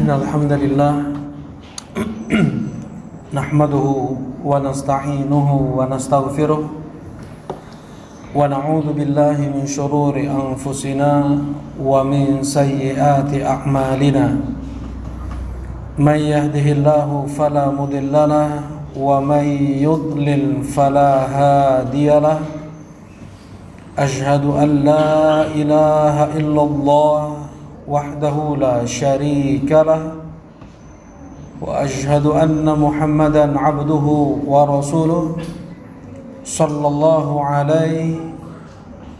Innal hamdalillah nahmaduhu wa nasta'inuhu wa nastaghfiruh wa na'udzu billahi min shururi anfusina wa min sayyiati a'malina. Man yahdihillahu fala mudilla lahu wa man yudlil fala hadiya lahu. Ashhadu an la ilaha illallah wahdahu la syarika lah wa ashhadu anna Muhammadan abduhu wa rasuluh sallallahu alaihi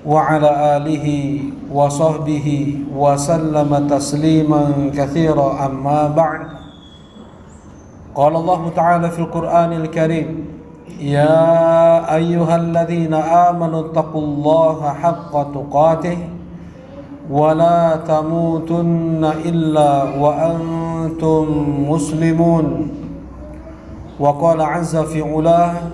wa ala alihi wa sahbihi wa sallama tasliman katsira amma ba'd. Qala Allah ta'ala fil Qur'anil Karim, ya ayyuhalladzina amanu taqullaha haqqa tuqatih wa la tamutunna illa wa antum muslimun. Wa qala 'azza fi 'ulah,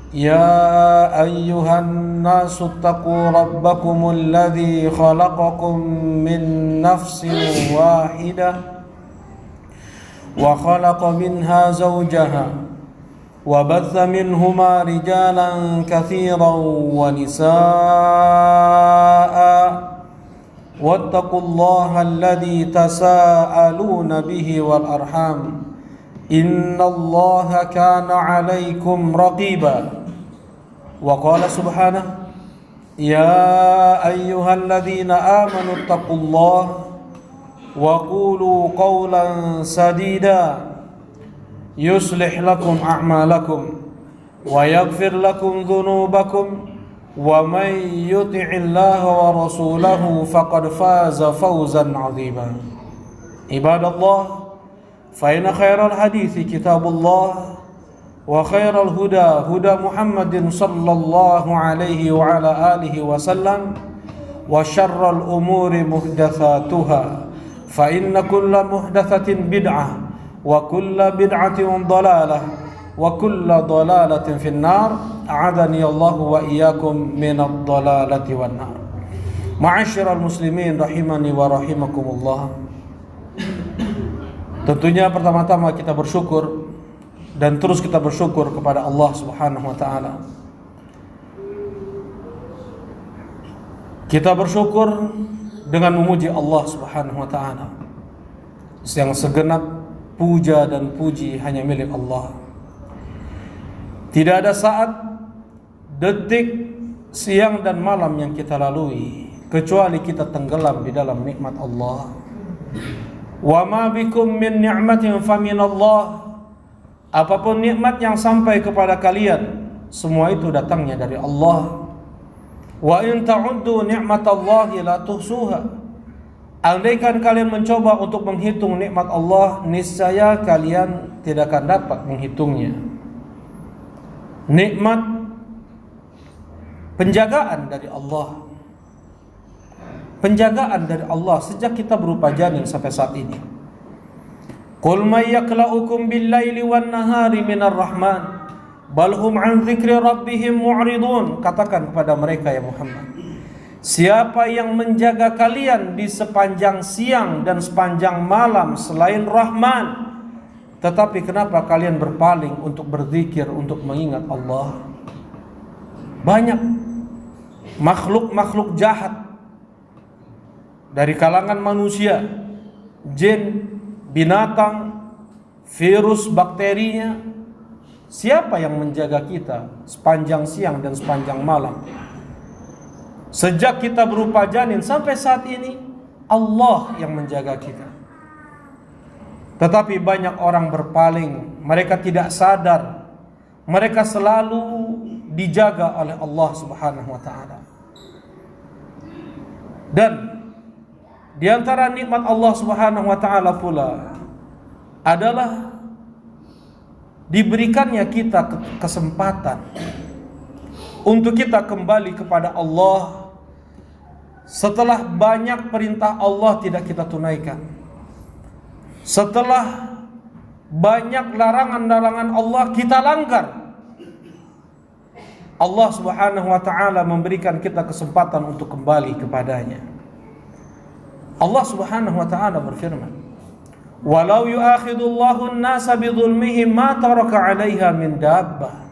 ya ayyuhan nasu taqu rabbakumul ladzi khalaqakum min nafsin wahidah wa khalaqa minha zawjaha wa batha minhuma rijalan katsiran wa nisaa wattaqullaha alladzi tasaaluna bihi wal arham innallaha kana 'alaikum raqiba. Wa qala subhanahu, ya ayyuhalladzina amanu taqullaha wa qulu qawlan sadida yuslih lakum a'malakum wa yaghfir lakum dhunubakum wa man yuti'illaha wa rasulahu faqad faza fawzan 'azima. Ibadallah, fa inna khairal hadithi kitabullah wa khairal huda huda Muhammadin sallallahu alaihi wa ala alihi wa sallam wa syarral umuri muhdatsatuha fa inna kulla muhdatsatin bid'ah wa kulla bid'atin dhalalah wa kulla dhalalatin finnar. A'adani Allah wa iyyakum minadh dhalalati wan nar. Ma'asyiral muslimin rahimani wa rahimakumullah. Tentunya pertama-tama kita bersyukur dan terus kita bersyukur kepada Allah Subhanahu wa taala. Kita bersyukur dengan memuji Allah Subhanahu wa taala. Yang segenap puja dan puji hanya milik Allah. Tidak ada saat, detik, siang dan malam yang kita lalui kecuali kita tenggelam di dalam nikmat Allah. Wa ma bikum min ni'matin faminallah. Apapun nikmat yang sampai kepada kalian, semua itu datangnya dari Allah. Wa in ta'uddu ni'matallahi la tuhsuha. Andaikan kalian mencoba untuk menghitung nikmat Allah, niscaya kalian tidak akan dapat menghitungnya. Nikmat penjagaan dari Allah. Penjagaan dari Allah sejak kita berupa janin sampai saat ini. Qul may yakla'ukum bil-laili wan-nahari minar rahman bal hum 'an dzikri rabbihim mu'ridun. Katakan kepada mereka ya Muhammad, siapa yang menjaga kalian di sepanjang siang dan sepanjang malam selain Rahman? Tetapi kenapa kalian berpaling untuk berzikir, untuk mengingat Allah? Banyak makhluk-makhluk jahat dari kalangan manusia, jin, binatang, virus, bakterinya. Siapa yang menjaga kita sepanjang siang dan sepanjang malam? Sejak kita berupa janin sampai saat ini, Allah yang menjaga kita. Tetapi banyak orang berpaling, mereka tidak sadar, mereka selalu dijaga oleh Allah Subhanahu wa taala. Dan di antara nikmat Allah Subhanahu wa taala pula adalah diberikannya kita kesempatan untuk kita kembali kepada Allah setelah banyak perintah Allah tidak kita tunaikan. Setelah banyak larangan-larangan Allah kita langgar. Allah Subhanahu wa taala memberikan kita kesempatan untuk kembali kepadanya. Allah Subhanahu wa taala berfirman, walau yu'akhidullahu an-nasa bidzulmihim ma taraka 'alaiha min dabbah.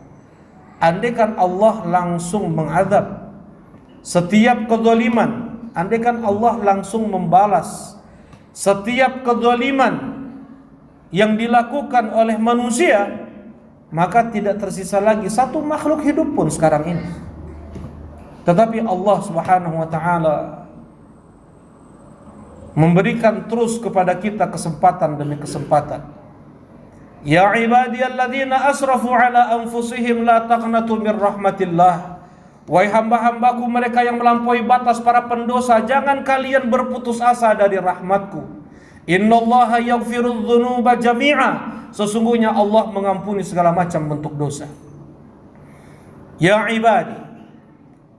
Andaikan Allah langsung mengazab setiap kezaliman, andaikan Allah langsung membalas setiap kezaliman yang dilakukan oleh manusia, maka tidak tersisa lagi satu makhluk hidup pun sekarang ini. Tetapi Allah Subhanahu wa taala memberikan terus kepada kita kesempatan demi kesempatan. Ya ibadiyalladzina asrafu ala anfusihim la taqnatu mir rahmatillah. Wahai hamba-hambaku mereka yang melampaui batas, para pendosa, jangan kalian berputus asa dari rahmatku. Innallaha yaghfirudz dzunuba jami'a. Sesungguhnya Allah mengampuni segala macam bentuk dosa. Ya ibadi,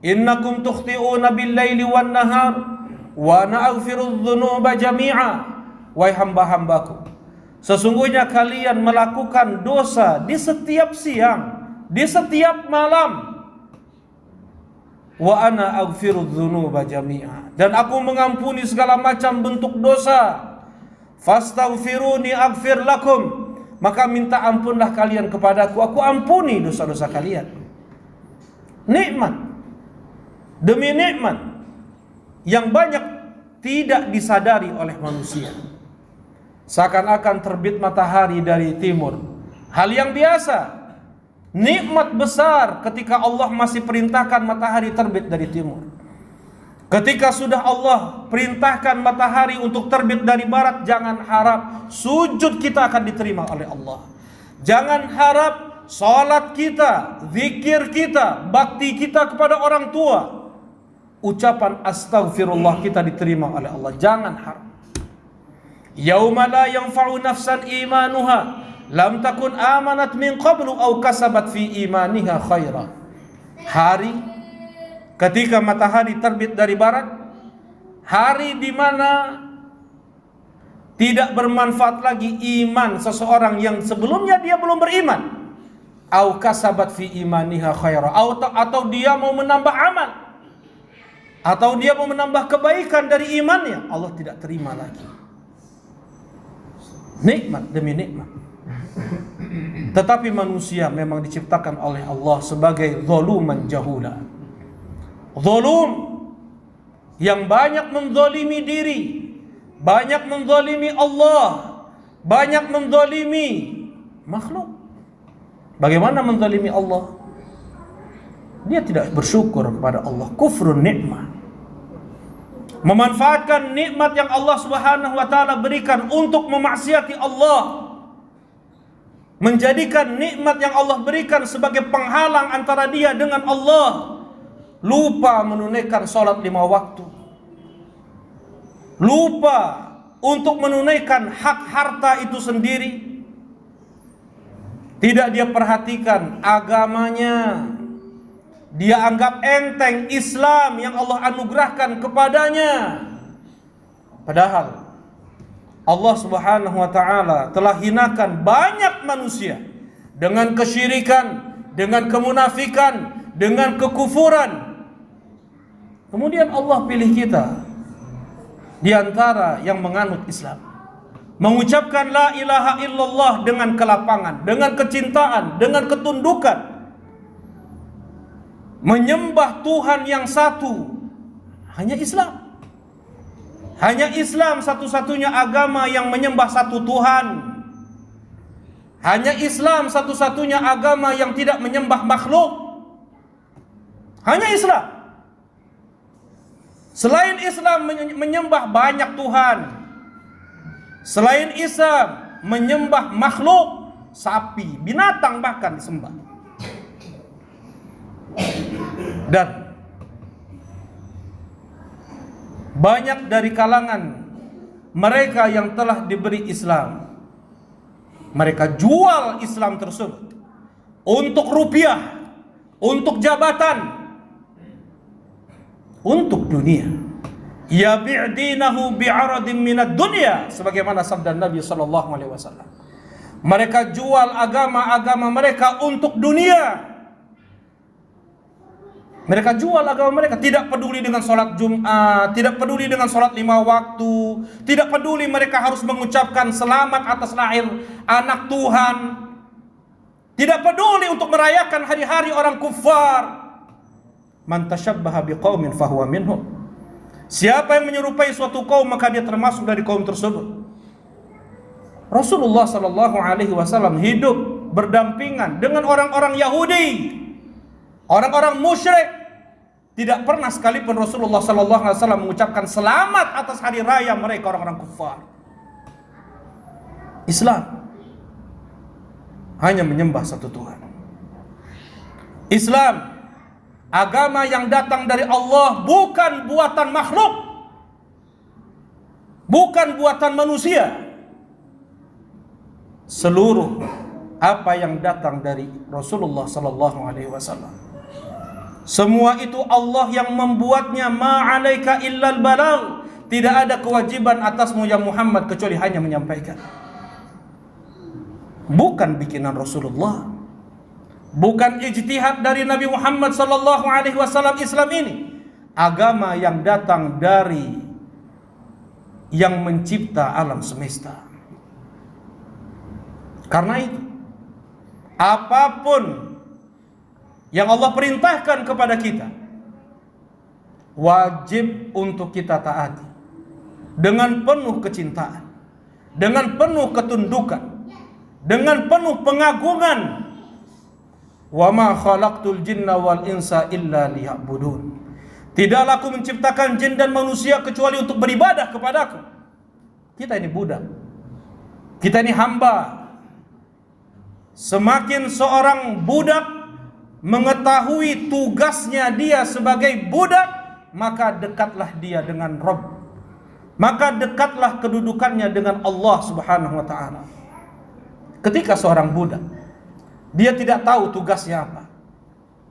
innakum tukhti'una bil-laili wan-nahar wa ana aghfirudz dzunuba jami'a. Wahai hamba-hambaku, sesungguhnya kalian melakukan dosa di setiap siang, di setiap malam. Wa ana aghfirudz dzunuba jami'a. Dan aku mengampuni segala macam bentuk dosa. Fastaghfiruni aghfir lakum. Maka minta ampunlah kalian kepadaku, aku ampuni dosa-dosa kalian. Nikmat demi nikmat yang banyak tidak disadari oleh manusia. Seakan-akan terbit matahari dari timur, hal yang biasa. Nikmat besar ketika Allah masih perintahkan matahari terbit dari timur. Ketika sudah Allah perintahkan matahari untuk terbit dari barat, jangan harap sujud kita akan diterima oleh Allah. Jangan harap salat kita, zikir kita, bakti kita kepada orang tua, ucapan astaghfirullah kita diterima oleh Allah. Jangan harap. Yauma la yanfa'u nafsan imanuha lam takun amanat min qablu aw kasabat fi imaniha khaira. Hari ketika matahari terbit dari barat, hari di mana tidak bermanfaat lagi iman seseorang yang sebelumnya dia belum beriman. Au kasabat fi imaniha khaira, atau dia mau menambah amal, atau dia mau menambah kebaikan dari imannya, Allah tidak terima lagi. Nikmat demi nikmat. Tetapi manusia memang diciptakan oleh Allah sebagai zaluman jahula. Zalum yang banyak menzalimi diri, banyak menzalimi Allah, banyak menzalimi makhluk. Bagaimana menzalimi Allah? Dia tidak bersyukur kepada Allah, kufrun nikmah. Memanfaatkan nikmat yang Allah Subhanahu wa taala berikan untuk memaksiati Allah. Menjadikan nikmat yang Allah berikan sebagai penghalang antara dia dengan Allah. Lupa menunaikan salat 5 waktu. Lupa untuk menunaikan hak harta itu sendiri. Tidak dia perhatikan agamanya. Dia anggap enteng Islam yang Allah anugerahkan kepadanya. Padahal Allah Subhanahu wa taala telah hinakan banyak manusia dengan kesyirikan, dengan kemunafikan, dengan kekufuran. Kemudian Allah pilih kita di antara yang menganut Islam, mengucapkan la ilaha illallah dengan kelapangan, dengan kecintaan, dengan ketundukan. Menyembah Tuhan yang satu, hanya Islam. Hanya Islam satu-satunya agama yang menyembah satu Tuhan. Hanya Islam satu-satunya agama yang tidak menyembah makhluk. Hanya Islam. Selain Islam menyembah banyak Tuhan. Selain Islam menyembah makhluk, sapi, binatang bahkan disembah. Dan banyak dari kalangan mereka yang telah diberi Islam, mereka jual Islam tersebut untuk rupiah, untuk jabatan, untuk dunia. Ya bi'dinahu bi'aradin minad dunya, sebagaimana sabda Nabi sallallahu alaihi wasallam. Mereka jual agama-agama mereka untuk dunia. Mereka jual agama mereka, tidak peduli dengan sholat Jumat, tidak peduli dengan sholat 5 waktu, tidak peduli mereka harus mengucapkan selamat atas lahir anak Tuhan, tidak peduli untuk merayakan hari-hari orang kufar. Man tashabbaha biqaumin fahuwa minhum. Siapa yang menyerupai suatu kaum maka dia termasuk dari kaum tersebut. Rasulullah sallallahu alaihi wasallam hidup berdampingan dengan orang-orang Yahudi, orang-orang musyrik. Tidak pernah sekalipun Rasulullah sallallahu alaihi wasallam mengucapkan selamat atas hari raya mereka, orang-orang kufar. Islam hanya menyembah satu Tuhan. Islam agama yang datang dari Allah, bukan buatan makhluk, bukan buatan manusia. Seluruh apa yang datang dari Rasulullah sallallahu alaihi wasallam, semua itu Allah yang membuatnya. Ma'alaika illal balagh. Tidak ada kewajiban atasmu ya Muhammad kecuali hanya menyampaikan. Bukan bikinan Rasulullah, bukan ijtihad dari Nabi Muhammad sallallahu alaihi wasallam. Islam ini agama yang datang dari yang mencipta alam semesta. Karena itu, apapun yang Allah perintahkan kepada kita, wajib untuk kita taati dengan penuh kecintaan, dengan penuh ketundukan, dengan penuh pengagungan. Wa ma khalaqtul jinna wal insa illa liya'budun. Tidaklah aku menciptakan jin dan manusia kecuali untuk beribadah kepadaku. Kita ini budak, kita ini hamba. Semakin seorang budak mengetahui tugasnya dia sebagai budak, maka dekatlah dia dengan Rabb, maka dekatlah kedudukannya dengan Allah subhanahu wa ta'ala. Ketika seorang budak, dia tidak tahu tugasnya apa,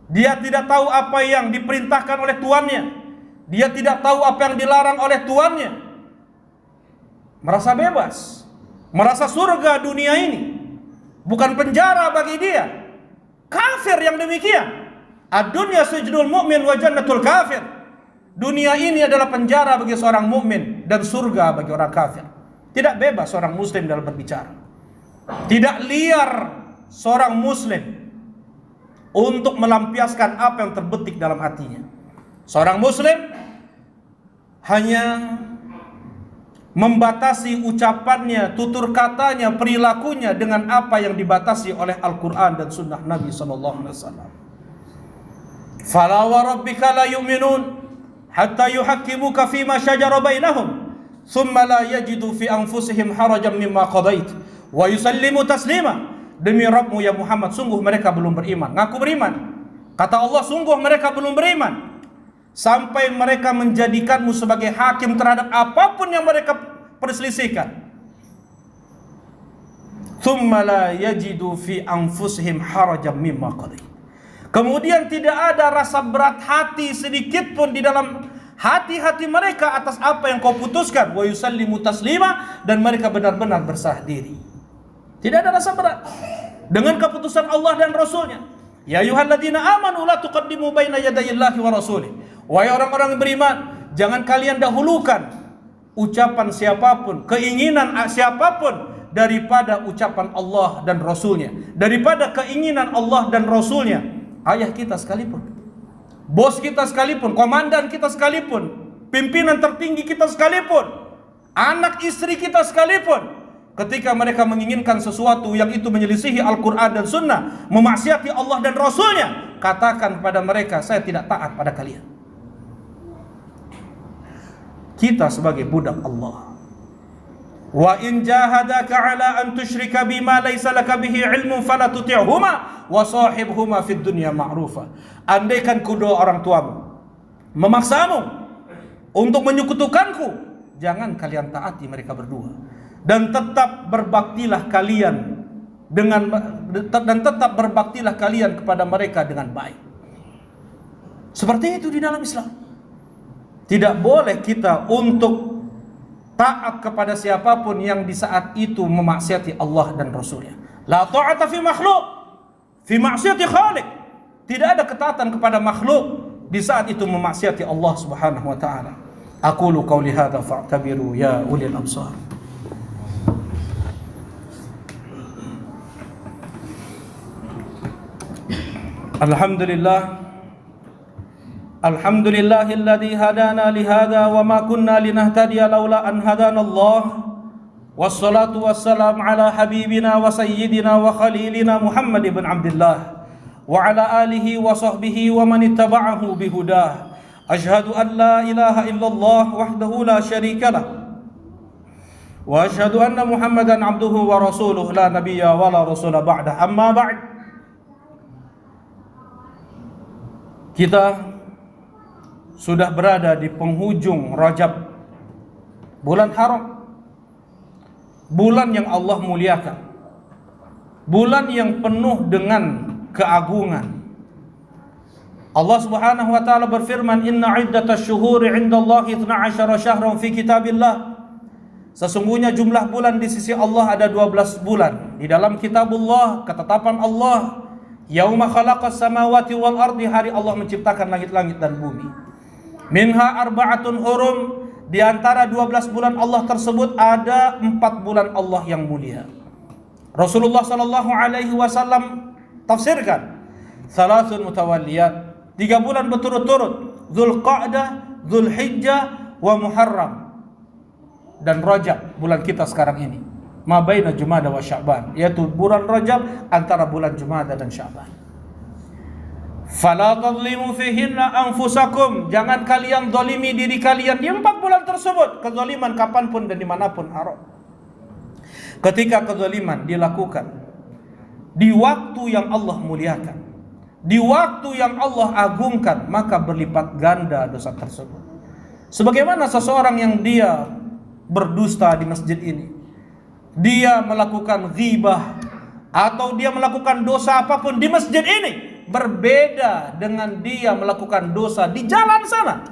dia tidak tahu apa yang diperintahkan oleh tuannya, dia tidak tahu apa yang dilarang oleh tuannya, merasa bebas, merasa surga dunia ini bukan penjara bagi dia. Kafir yang demikian. Ad-dunya sijnul mu'min wa jannatul kafir. Dunia ini adalah penjara bagi seorang mukmin dan surga bagi orang kafir. Tidak bebas seorang muslim dalam berbicara. Tidak liar seorang muslim untuk melampiaskan apa yang terbetik dalam hatinya. Seorang muslim hanya membatasi ucapannya, tutur katanya, perilakunya dengan apa yang dibatasi oleh Al-Quran dan Sunnah Nabi SAW. Fala wa rabbika la yu'minun hatta yuhakkimuka fima shajara bainahum thumma la yajidu fi anfusihim harajan mimma qadait wa yusallimu taslima. Demi Rabbmu ya Muhammad, sungguh mereka belum beriman. Ngaku beriman. Kata Allah, sungguh mereka belum beriman sampai mereka menjadikanmu sebagai hakim terhadap apapun yang mereka perselisihkan. Thumma la yajidu fi anfusihim harajan mimma qadait. Kemudian tidak ada rasa berat hati sedikit pun di dalam hati-hati mereka atas apa yang kau putuskan. Wa yusallimu taslima, dan mereka benar-benar berserah diri. Tidak ada rasa berat dengan keputusan Allah dan Rasulnya. Ya ayyuhalladzina amanu la tuqaddimu baina yadayillahi wa rasulih. Wahai orang-orang yang beriman, jangan kalian dahulukan ucapan siapapun, keinginan siapapun daripada ucapan Allah dan Rasulnya, daripada keinginan Allah dan Rasulnya. Ayah kita sekalipun, bos kita sekalipun, komandan kita sekalipun, pimpinan tertinggi kita sekalipun, anak istri kita sekalipun, ketika mereka menginginkan sesuatu yang itu menyelisihi Al-Quran dan Sunnah, memaksiati Allah dan Rasulnya, katakan kepada mereka, saya tidak taat pada kalian. Kita sebagai budak Allah. Wa in jahadaka ala an tusyrika bima laysa laka bihi ilmun fala tuti'huma wa sahibhuma fid dunya ma'rufa. Andaikan kedua orang tuamu memaksamu untuk menyekutukanku, jangan kalian taati mereka berdua, dan tetap berbaktilah kalian kepada mereka dengan baik. Seperti itu di dalam Islam. Tidak boleh kita untuk taat kepada siapapun yang di saat itu memaksiati Allah dan Rasulnya. La ta'ata fi makhluk fi maksiati khaliq. Tidak ada ketaatan kepada makhluk di saat itu memaksiati Allah Subhanahu wa taala. Aqulu qauli hadza fa'tabiru ya ulil absar. Alhamdulillah Alhamdulillahilladzi hadana lihadza wa ma kunna linahtadiya laula an hadana Allah. Wassalatu wassalamu ala habibina wa sayyidina wa khalilina Muhammad ibn Abdullah wa ala alihi wa sahbihi wa man ittaba'ahu bihudah. Ashhadu an la ilaha illallah wahdahu la syarika lah wa ashhadu anna Muhammadan abduhu wa rasuluh la nabiyya wa la rasula ba'dah. Amma ba'd. Kita sudah berada di penghujung Rajab, bulan haram, bulan yang Allah muliakan, bulan yang penuh dengan keagungan. Allah Subhanahu wa taala berfirman, "Inna 'iddatasy syuhuri 'indallahi 12 syahran fi kitabillah." Sesungguhnya jumlah bulan di sisi Allah ada 12 bulan di dalam kitabullah, ketetapan Allah. Yauma khalaqas samawati wal ardi, hari Allah menciptakan langit-langit dan bumi. Minha arba'atun hurum, di antara 12 bulan Allah tersebut ada 4 bulan Allah yang mulia. Rasulullah sallallahu alaihi wasallam tafsirkan, salasun mutawalliyat, 3 bulan berturut-turut, Dzulqa'dah, Dzulhijjah wa Muharram dan Rajab, bulan kita sekarang ini. Ma baina Jumada wa Sya'ban, yaitu bulan Rajab antara bulan Jumada dan Sya'ban. Fala tadlimu fihinna anfusakum, jangan kalian zalimi diri kalian di 4 bulan tersebut. Kezaliman kapanpun dan dimanapun haram. Ketika kezaliman dilakukan di waktu yang Allah muliakan, di waktu yang Allah agungkan, maka berlipat ganda dosa tersebut. Sebagaimana seseorang yang dia berdusta di masjid ini, dia melakukan ghibah atau dia melakukan dosa apapun di masjid ini, berbeda dengan dia melakukan dosa di jalan sana,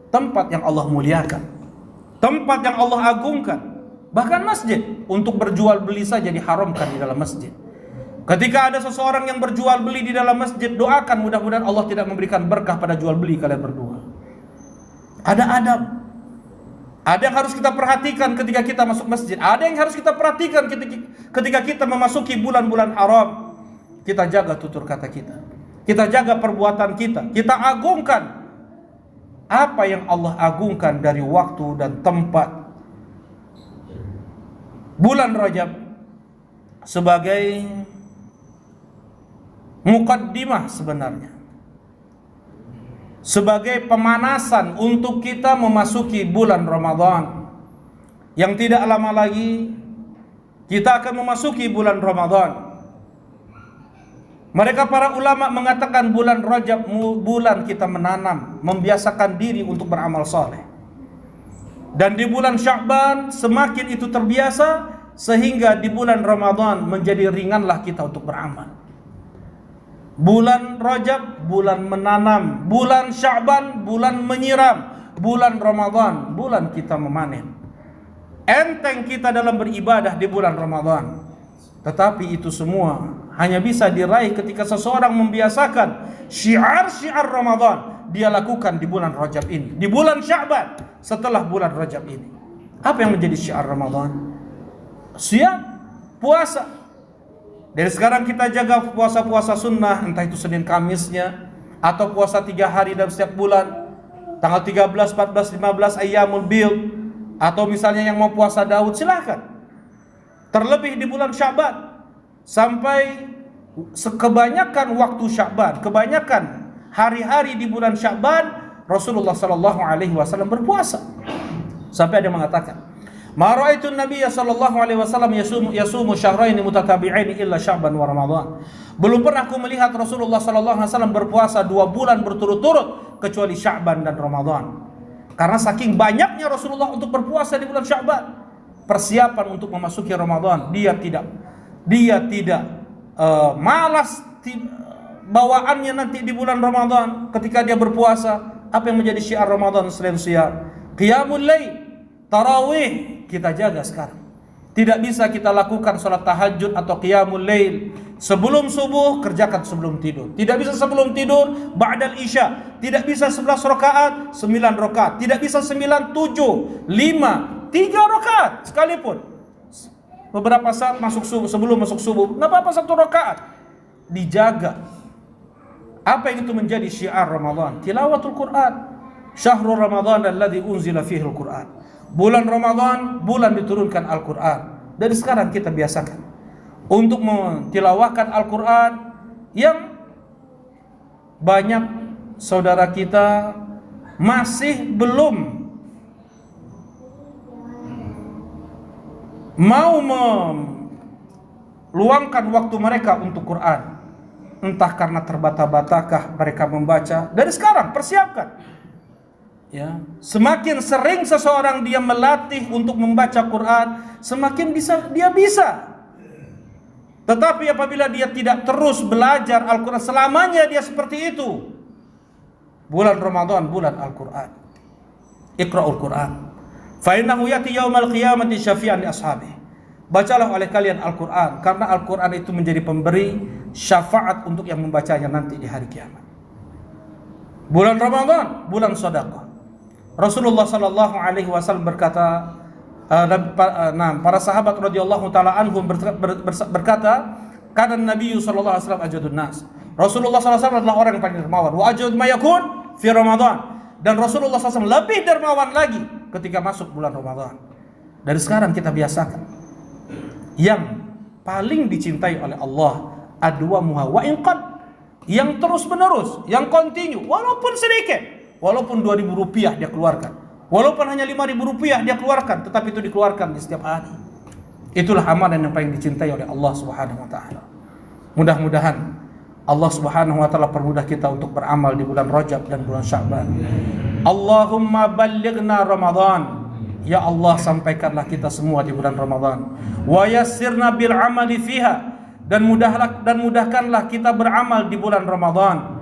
tempat yang Allah muliakan, tempat yang Allah agungkan. Bahkan masjid, untuk berjual beli saja diharamkan di dalam masjid. Ketika ada seseorang yang berjual beli di dalam masjid, doakan mudah-mudahan Allah tidak memberikan berkah pada jual beli kalian berdua. Ada adab, ada yang harus kita perhatikan ketika kita masuk masjid, ada yang harus kita perhatikan ketika kita memasuki bulan-bulan haram. Kita jaga tutur kata kita jaga perbuatan kita agungkan apa yang Allah agungkan dari waktu dan tempat. Bulan Rajab sebagai muqaddimah sebenarnya, sebagai pemanasan untuk kita memasuki bulan Ramadan yang tidak lama lagi kita akan memasuki bulan Ramadan. Mereka para ulama mengatakan bulan Rajab bulan kita menanam, membiasakan diri untuk beramal saleh. Dan di bulan Sya'ban semakin itu terbiasa, sehingga di bulan Ramadan menjadi ringanlah kita untuk beramal. Bulan Rajab bulan menanam, bulan Sya'ban bulan menyiram, bulan Ramadan bulan kita memanen. Enteng kita dalam beribadah di bulan Ramadan. Tetapi itu semua hanya bisa diraih ketika seseorang membiasakan syiar-syiar Ramadan dia lakukan di bulan Rajab ini, di bulan Sya'ban setelah bulan Rajab ini. Apa yang menjadi syiar Ramadan? Siap puasa. Dari sekarang kita jaga puasa-puasa sunnah, entah itu Senin Kamisnya atau puasa 3 hari dalam setiap bulan, tanggal 13, 14, 15 Ayyamul Bid, atau misalnya yang mau puasa Daud silakan. Terlebih di bulan Sya'ban, sampai kebanyakan waktu Sya'ban, kebanyakan hari-hari di bulan Sya'ban Rasulullah sallallahu alaihi wasallam berpuasa. Sampai ada yang mengatakan, "Ma ra'aitu an-nabiyya sallallahu alaihi wasallam yasumu syahrayn mutatabi'ain illa Sya'ban wa Ramadan." Belum pernah aku melihat Rasulullah sallallahu alaihi wasallam berpuasa 2 bulan berturut-turut kecuali Sya'ban dan Ramadan. Karena saking banyaknya Rasulullah untuk berpuasa di bulan Sya'ban, persiapan untuk memasuki Ramadan, dia tidak malas bawaannya nanti di bulan Ramadan ketika dia berpuasa. Apa yang menjadi syiar Ramadan selain syiar qiyamul lail, tarawih kita jaga sekarang. Tidak bisa kita lakukan salat tahajud atau qiyamul lail Sebelum subuh, kerjakan sebelum tidur. Tidak bisa sebelum tidur, ba'dal isya. Tidak bisa 11 rakaat, 9 rakaat. Tidak bisa 9, 7, 5, 3 rakaat sekalipun. Beberapa saat masuk subuh, sebelum masuk subuh, enggak apa-apa 1 rakaat. Dijaga. Apa yang itu menjadi syiar Ramadan? Tilawatul Quran. Syahrul Ramadan alladzi unzila fihi al-Quran. Bulan Ramadan, bulan diturunkan Al-Quran. Dari sekarang kita biasakan untuk mentilawahkan Al-Quran. Yang banyak saudara kita masih belum mau meluangkan waktu mereka untuk Quran. Entah karena terbata-batakah mereka membaca. Dari sekarang persiapkan. Ya, semakin sering seseorang dia melatih untuk membaca Quran, semakin dia bisa. Tetapi apabila dia tidak terus belajar Al-Quran, selamanya dia seperti itu. Bulan Ramadan, bulan Al-Quran. Iqra'ul Quran. Fa innahu yati yaumal qiyamati syafi'an li ashabihi. Bacalah oleh kalian Al-Quran, karena Al-Quran itu menjadi pemberi syafaat untuk yang membacanya nanti di hari kiamat. Bulan Ramadan, bulan sedekah. Rasulullah sallallahu alaihi wasallam berkata, para sahabat radhiyallahu taala anhum berkata, kana Nabi sallallahu alaihi wasallam ajadun nas. Rasulullah sallallahu alaihi wasallam adalah orang yang paling dermawan. Wa ajad ma yakun fi Ramadan. Dan Rasulullah SAW lebih dermawan lagi ketika masuk bulan Ramadan. Dari sekarang kita biasakan. Yang paling dicintai oleh Allah adwamuha wa inqad, yang terus menerus, yang continue, walaupun sedikit. Walaupun 2.000 rupiah dia keluarkan, walaupun hanya 5.000 rupiah dia keluarkan, tetapi itu dikeluarkan di setiap hari. Itulah amalan yang paling dicintai oleh Allah Subhanahu wa taala. Mudah-mudahan Allah Subhanahu wa taala permudah kita untuk beramal di bulan Rajab dan bulan Sya'ban. Allahumma ballighna Ramadan. Ya Allah, sampaikanlah kita semua di bulan Ramadan. Wa yassirna bil amali fiha, dan mudahkanlah kita beramal di bulan Ramadan.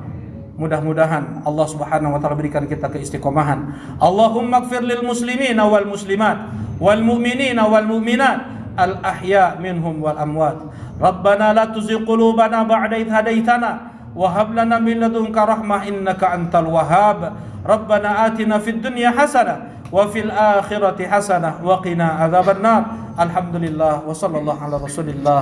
Mudah-mudahan Allah Subhanahu wa taala berikan kita keistiqomahan. Allahumma ighfir lil muslimina wal muslimat wal mu'minina wal mu'minat al ahya minhum wal amwat. Rabbana la tuzigh qulubana ba'da idh hadaitana wa hab lana min ladunka rahmah innaka antal wahhab. Rabbana atina fid dunya hasanah wa fil akhirati hasanah wa qina adzabannar. Alhamdulillah wa sallallahu ala rasulillah.